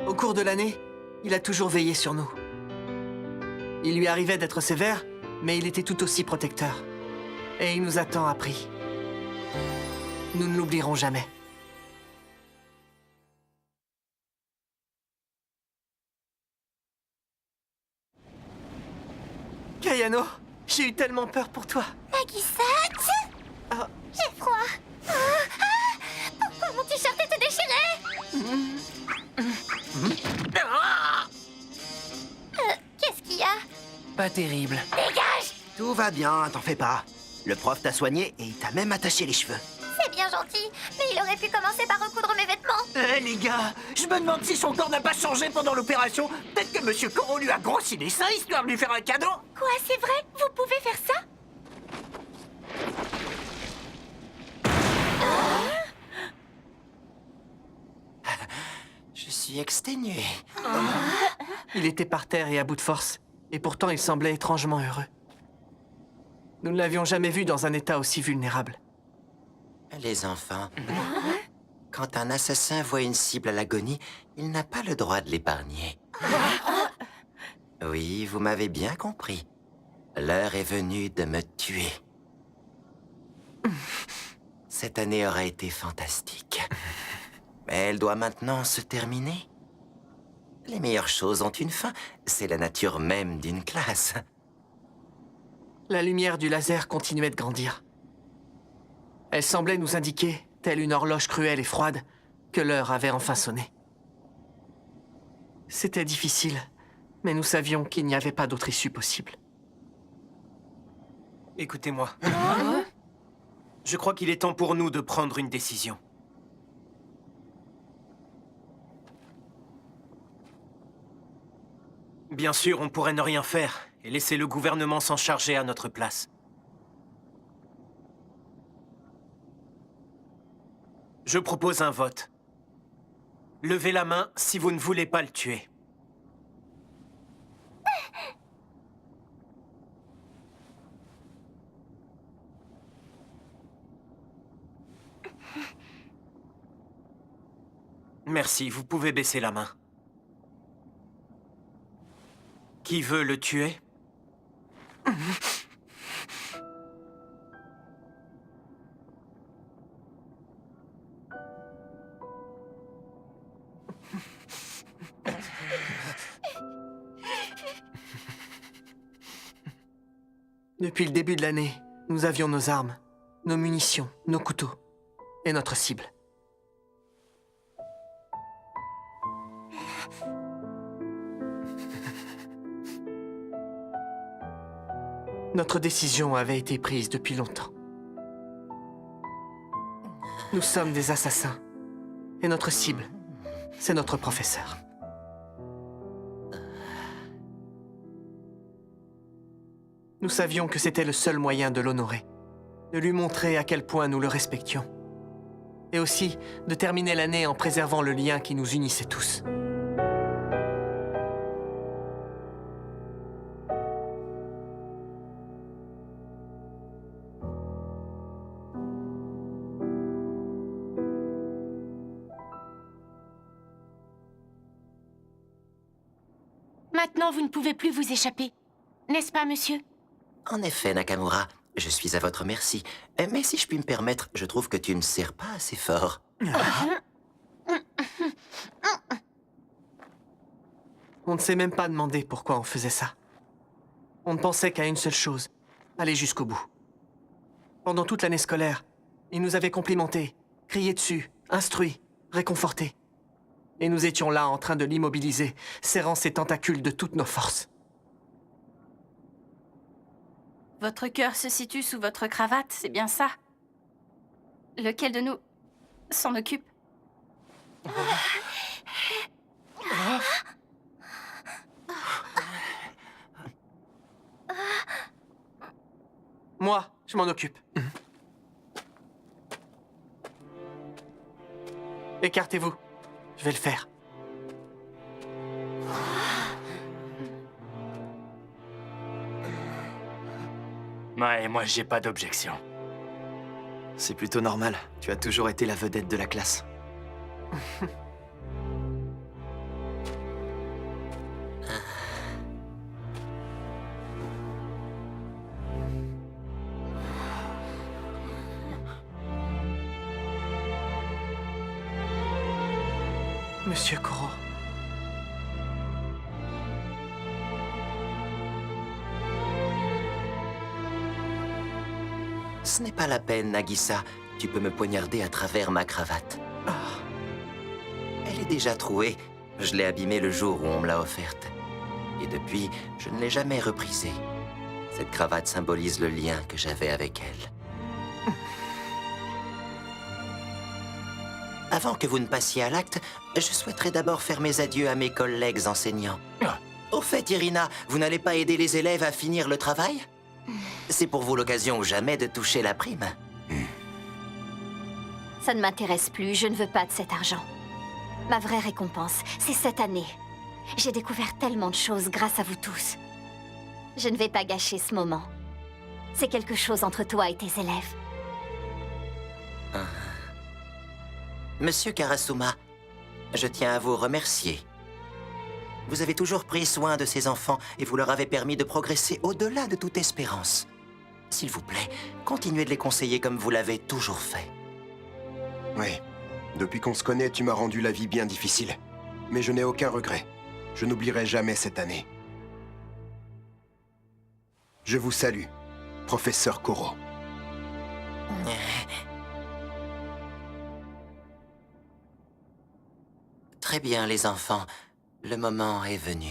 Au cours de l'année, il a toujours veillé sur nous. Il lui arrivait d'être sévère, mais il était tout aussi protecteur. Et il nous a tant appris. Nous ne l'oublierons jamais. Kayano, j'ai eu tellement peur pour toi. Nagisa, Ah. j'ai froid. Pourquoi mon t-shirt était déchiré? Qu'est-ce qu'il y a? Pas terrible. Dégage! Tout va bien, t'en fais pas. Le prof t'a soigné et il t'a même attaché les cheveux. C'est bien gentil, mais il aurait pu commencer par recoudre mes vêtements. Les gars, je me demande si son corps n'a pas changé pendant l'opération. Peut-être que Monsieur Koro lui a grossi les seins histoire de lui faire un cadeau. Quoi, c'est vrai? Vous pouvez faire ça? Je suis exténué. Il était par terre et à bout de force. Et pourtant, il semblait étrangement heureux. Nous ne l'avions jamais vu dans un état aussi vulnérable. Les enfants, quand un assassin voit une cible à l'agonie, il n'a pas le droit de l'épargner. Oui, vous m'avez bien compris. L'heure est venue de me tuer. Cette année aura été fantastique. Mais elle doit maintenant se terminer. Les meilleures choses ont une fin. C'est la nature même d'une classe. La lumière du laser continuait de grandir. Elle semblait nous indiquer, telle une horloge cruelle et froide, que l'heure avait enfin sonné. C'était difficile, mais nous savions qu'il n'y avait pas d'autre issue possible. Écoutez-moi. Je crois qu'il est temps pour nous de prendre une décision. Bien sûr, on pourrait ne rien faire et laisser le gouvernement s'en charger à notre place. Je propose un vote. Levez la main si vous ne voulez pas le tuer. Merci, vous pouvez baisser la main. Qui veut le tuer? Depuis le début de l'année, nous avions nos armes, nos munitions, nos couteaux et notre cible. Notre décision avait été prise depuis longtemps. Nous sommes des assassins. Et notre cible, c'est notre professeur. Nous savions que c'était le seul moyen de l'honorer, de lui montrer à quel point nous le respections. Et aussi de terminer l'année en préservant le lien qui nous unissait tous. Maintenant, vous ne pouvez plus vous échapper. N'est-ce pas, monsieur? En effet, Nakamura, je suis à votre merci. Mais si je puis me permettre, je trouve que tu ne serres pas assez fort. On ne s'est même pas demandé pourquoi on faisait ça. On ne pensait qu'à une seule chose, aller jusqu'au bout. Pendant toute l'année scolaire, il nous avait complimentés, crié dessus, instruits, réconfortés. Et nous étions là en train de l'immobiliser, serrant ses tentacules de toutes nos forces. Votre cœur se situe sous votre cravate, c'est bien ça? Lequel de nous s'en occupe? Moi, je m'en occupe. Écartez-vous. Je vais le faire. Ouais, moi j'ai pas d'objection. C'est plutôt normal. Tu as toujours été la vedette de la classe. Monsieur Koro. Ce n'est pas la peine, Nagisa. Tu peux me poignarder à travers ma cravate. Elle est déjà trouée. Je l'ai abîmée le jour où on me l'a offerte. Et depuis, je ne l'ai jamais reprisée. Cette cravate symbolise le lien que j'avais avec elle. Avant que vous ne passiez à l'acte, je souhaiterais d'abord faire mes adieux à mes collègues enseignants. Au fait, Irina, vous n'allez pas aider les élèves à finir le travail? C'est pour vous l'occasion ou jamais de toucher la prime. Ça ne m'intéresse plus, je ne veux pas de cet argent. Ma vraie récompense, c'est cette année. J'ai découvert tellement de choses grâce à vous tous. Je ne vais pas gâcher ce moment. C'est quelque chose entre toi et tes élèves. Monsieur Karasuma, je tiens à vous remercier. Vous avez toujours pris soin de ces enfants et vous leur avez permis de progresser au-delà de toute espérance. S'il vous plaît, continuez de les conseiller comme vous l'avez toujours fait. Oui. Depuis qu'on se connaît, tu m'as rendu la vie bien difficile. Mais je n'ai aucun regret. Je n'oublierai jamais cette année. Je vous salue, professeur Koro. Très bien, les enfants. Le moment est venu.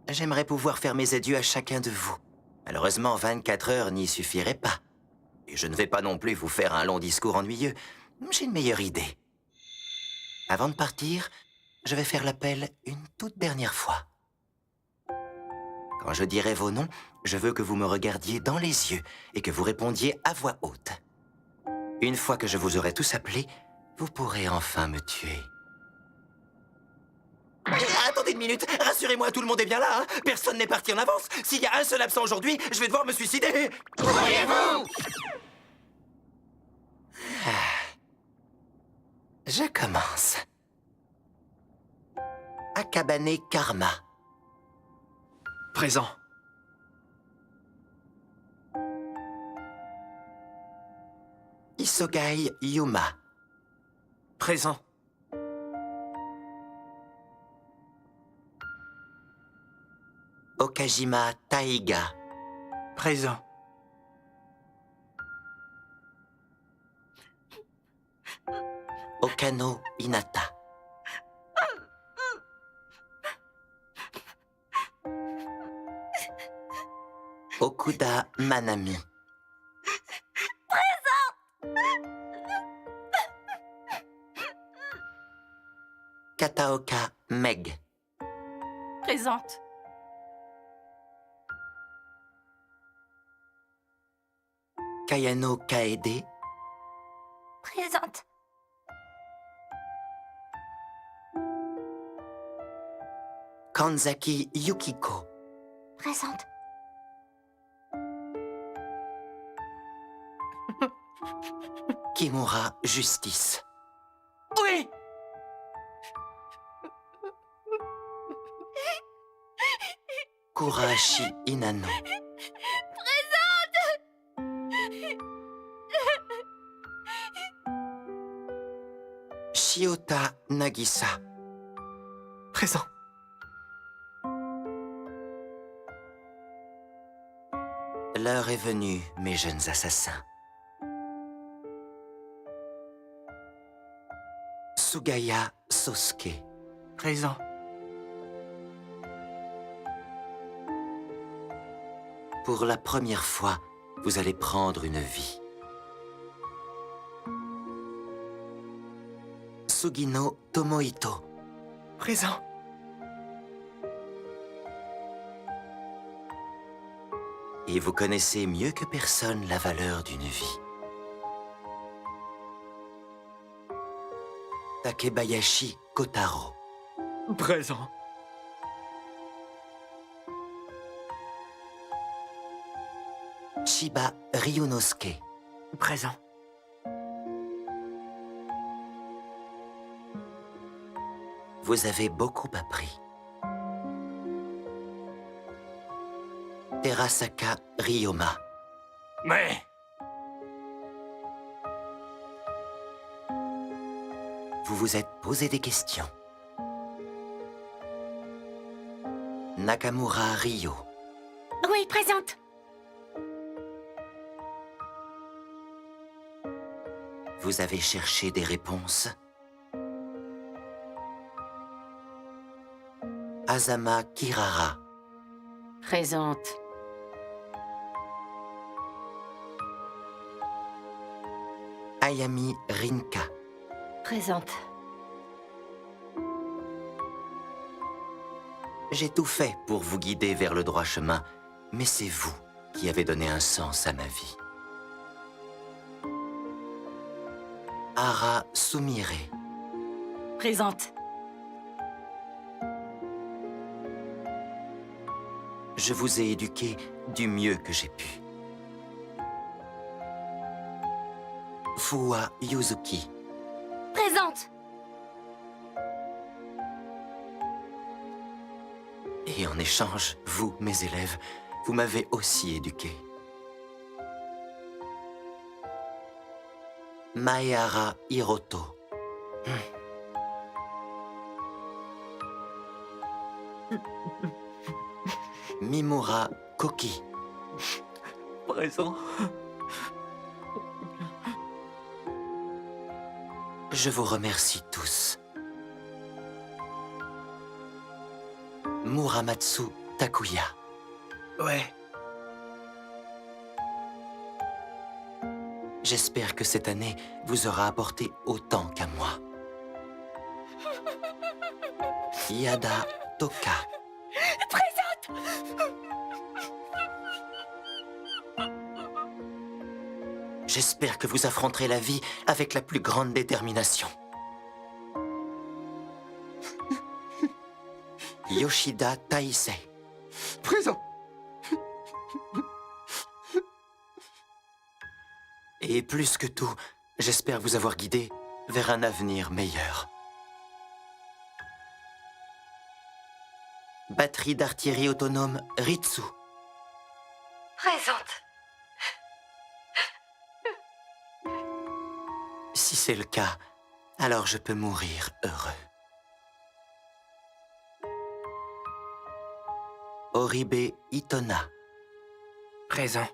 J'aimerais pouvoir faire mes adieux à chacun de vous. Malheureusement, 24 heures n'y suffiraient pas. Et je ne vais pas non plus vous faire un long discours ennuyeux. J'ai une meilleure idée. Avant de partir, je vais faire l'appel une toute dernière fois. Quand je dirai vos noms, je veux que vous me regardiez dans les yeux et que vous répondiez à voix haute. Une fois que je vous aurai tous appelés, vous pourrez enfin me tuer. Attendez une minute, rassurez-moi, tout le monde est bien là, hein? Personne n'est parti en avance. S'il y a un seul absent aujourd'hui, je vais devoir me suicider. Voyez-vous? Je commence. Akabane Karma. Présent. Isogai Yuma. Présent. Okajima Taiga. Présent. Okano Hinata. Okuda Manami. Kataoka Meg. Présente. Kayano Kaede. Présente. Kanzaki Yukiko. Présente. Kimura Justice. Oui! Kurashi Inano. Shiota Nagisa. Présent. L'heure est venue, mes jeunes assassins. Sugaya Sosuke. Présent. Pour la première fois, vous allez prendre une vie. Sugino Tomohito. Présent. Et vous connaissez mieux que personne la valeur d'une vie. Takebayashi Kotaro. Présent. Chiba Ryunosuke. Présent. Vous avez beaucoup appris. Terasaka Ryoma. Mais... Vous vous êtes posé des questions. Nakamura Ryo. Oui, présente. Vous avez cherché des réponses? Azama Kirara. Présente. Ayami Rinka. Présente. J'ai tout fait pour vous guider vers le droit chemin, mais c'est vous qui avez donné un sens à ma vie. Ara Sumire. Présente. Je vous ai éduqué du mieux que j'ai pu. Fuwa Yuzuki. Présente. Et en échange, vous, mes élèves, vous m'avez aussi éduqué. Maehara Hiroto. Mimura Koki. Présent. Je vous remercie tous. Muramatsu Takuya. Ouais. J'espère que cette année vous aura apporté autant qu'à moi. Yada Toka. J'espère que vous affronterez la vie avec la plus grande détermination. Yoshida Taisei. Présent. Et plus que tout, j'espère vous avoir guidé vers un avenir meilleur. Batterie d'artillerie autonome Ritsu. Présente. Si c'est le cas, alors je peux mourir heureux. Oribe Itona. Présent.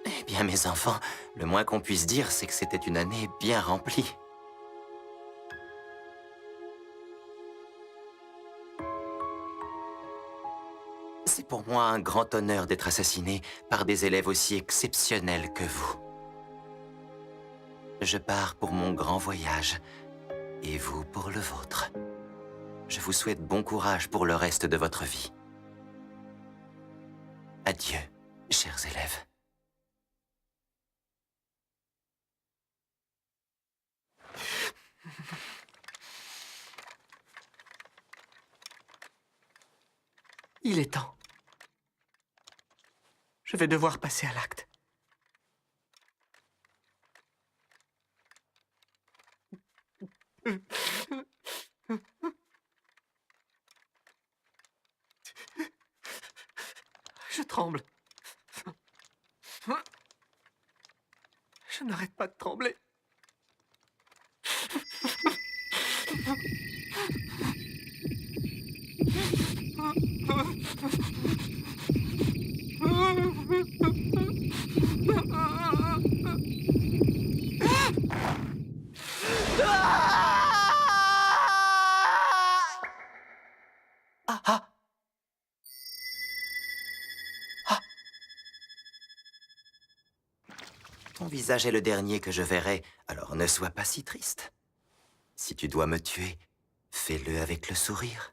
Eh bien, mes enfants, le moins qu'on puisse dire, c'est que c'était une année bien remplie. C'est pour moi un grand honneur d'être assassiné par des élèves aussi exceptionnels que vous. Je pars pour mon grand voyage, et vous pour le vôtre. Je vous souhaite bon courage pour le reste de votre vie. Adieu, chers élèves. Il est temps. Je vais devoir passer à l'acte. Je tremble. Je n'arrête pas de trembler. Ah ah! Ah! Ton visage est le dernier que je verrai, alors ne sois pas si triste. Si tu dois me tuer, fais-le avec le sourire.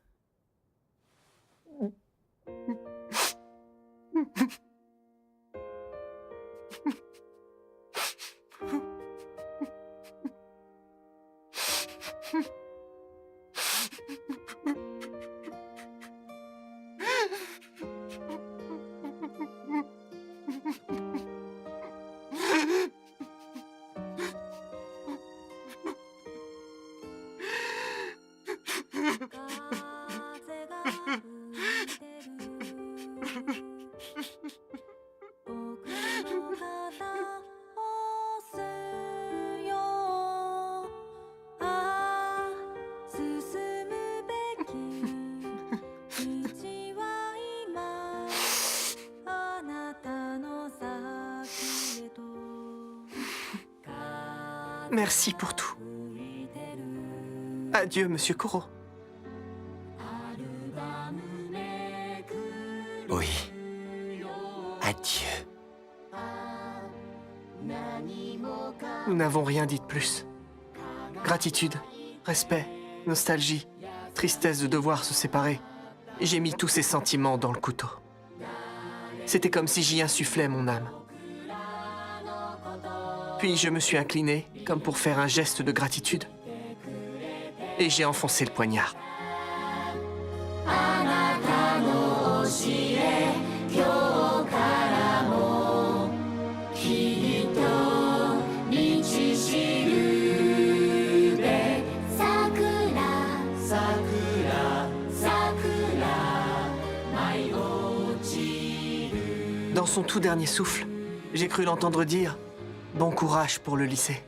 Merci pour tout. Adieu, Monsieur Koro. Oui. Adieu. Nous n'avons rien dit de plus. Gratitude, respect, nostalgie, tristesse de devoir se séparer. J'ai mis tous ces sentiments dans le couteau. C'était comme si j'y insufflais mon âme. Puis je me suis incliné, comme pour faire un geste de gratitude. Et j'ai enfoncé le poignard. Dans son tout dernier souffle, j'ai cru l'entendre dire « Bon courage pour le lycée ».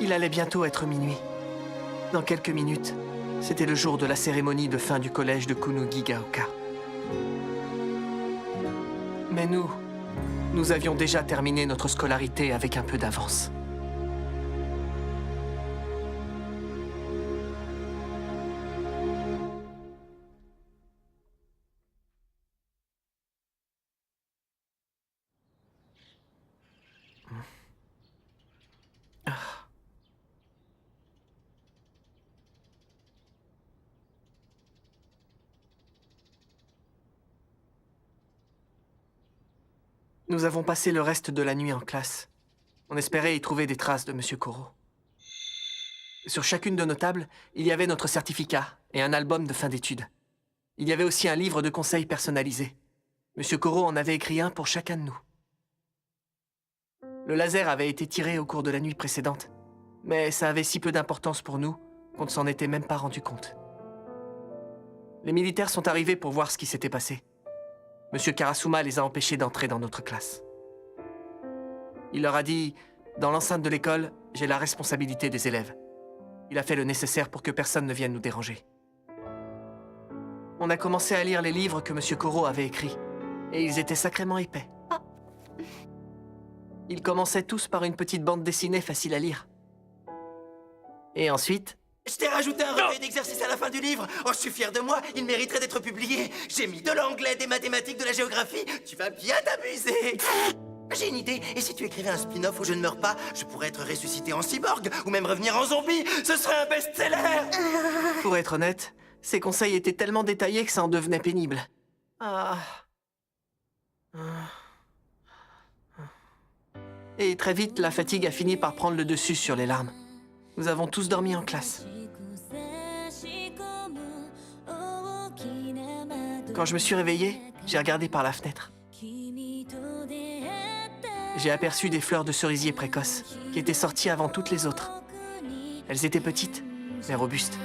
Il allait bientôt être minuit. Dans quelques minutes, c'était le jour de la cérémonie de fin du collège de Kunugigaoka. Mais nous avions déjà terminé notre scolarité avec un peu d'avance. Nous avons passé le reste de la nuit en classe. On espérait y trouver des traces de Monsieur Koro. Sur chacune de nos tables, il y avait notre certificat et un album de fin d'études. Il y avait aussi un livre de conseils personnalisé. Monsieur Koro en avait écrit un pour chacun de nous. Le laser avait été tiré au cours de la nuit précédente, mais ça avait si peu d'importance pour nous qu'on ne s'en était même pas rendu compte. Les militaires sont arrivés pour voir ce qui s'était passé. Monsieur Karasuma les a empêchés d'entrer dans notre classe. Il leur a dit « Dans l'enceinte de l'école, j'ai la responsabilité des élèves. » Il a fait le nécessaire pour que personne ne vienne nous déranger. On a commencé à lire les livres que Monsieur Koro avait écrits, et ils étaient sacrément épais. Ils commençaient tous par une petite bande dessinée facile à lire. Et ensuite... Je t'ai rajouté un recueil d'exercices à la fin du livre. Oh, je suis fier de moi, il mériterait d'être publié. J'ai mis de l'anglais, des mathématiques, de la géographie. Tu vas bien t'amuser. J'ai une idée, et si tu écrivais un spin-off où je ne meurs pas, je pourrais être ressuscité en cyborg, ou même revenir en zombie. Ce serait un best-seller. Pour être honnête, ces conseils étaient tellement détaillés que ça en devenait pénible. Et très vite, la fatigue a fini par prendre le dessus sur les larmes. Nous avons tous dormi en classe. Quand je me suis réveillé, j'ai regardé par la fenêtre. J'ai aperçu des fleurs de cerisier précoces qui étaient sorties avant toutes les autres. Elles étaient petites, mais robustes.